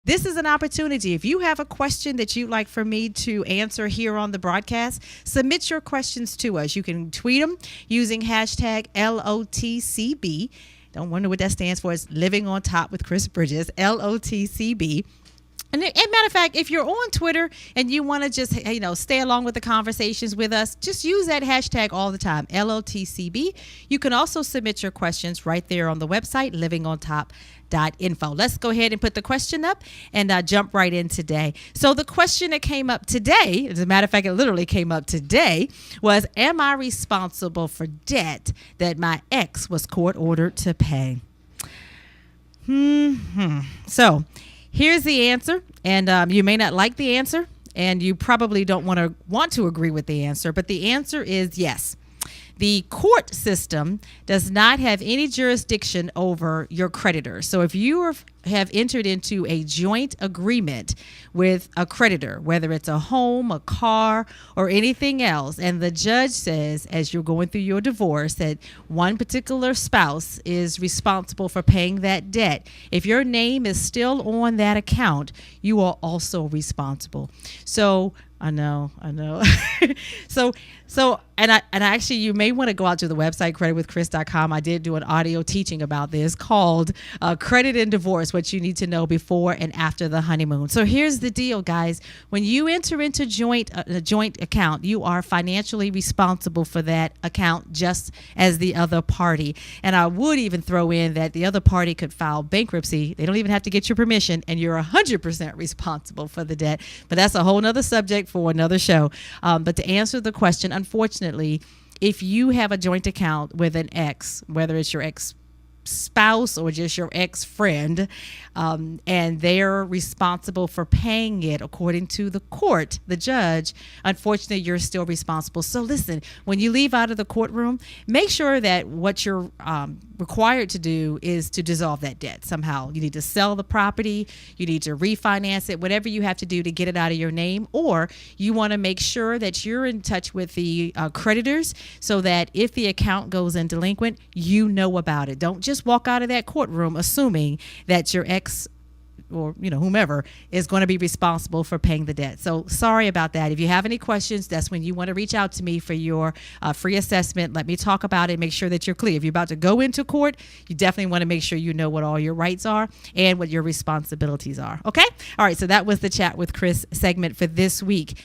This is an opportunity. If you have a question that you'd like for me to answer here on the broadcast, submit your questions to us. You can tweet them using hashtag LOTCB. Don't wonder what that stands for. It's Living on Top with Chris Bridges, LOTCB. And matter of fact, if you're on Twitter and you want to just, stay along with the conversations with us, just use that hashtag all the time, LOTCB. You can also submit your questions right there on the website, livingontop.info. Let's go ahead and put the question up and jump right in today. So the question that came up today, as a matter of fact, it literally came up today, was, am I responsible for debt that my ex was court ordered to pay? So here's the answer, and you may not like the answer, and you probably don't want to agree with the answer, but the answer is yes. The court system does not have any jurisdiction over your creditor. So if you have entered into a joint agreement with a creditor, whether it's a home, a car, or anything else, and the judge says, as you're going through your divorce, that one particular spouse is responsible for paying that debt, if your name is still on that account, you are also responsible. So I know. And I actually, you may want to go out to the website, creditwithchris.com. I did do an audio teaching about this called Credit and Divorce, what you need to know before and after the honeymoon. So here's the deal, guys. When you enter into a joint account, you are financially responsible for that account just as the other party. And I would even throw in that the other party could file bankruptcy. They don't even have to get your permission, and you're 100% responsible for the debt. But that's a whole nother subject for another show. But to answer the question, unfortunately, if you have a joint account with an ex, whether it's your ex spouse or just your ex-friend, and they're responsible for paying it according to the court, the judge, unfortunately, you're still responsible. So listen, when you leave out of the courtroom, make sure that what you're required to do is to dissolve that debt somehow. You need to sell the property, you need to refinance it, whatever you have to do to get it out of your name, or you want to make sure that you're in touch with the creditors so that if the account goes in delinquent, you know about it. Don't just walk out of that courtroom assuming that your ex or whomever is going to be responsible for paying the debt. So sorry about that. If you have any questions, that's when you want to reach out to me for your free assessment. Let me talk about it, make sure that you're clear. If you're about to go into court, you definitely want to make sure you know what all your rights are and what your responsibilities are. Okay? All right, so that was the Chat with Chris segment for this week.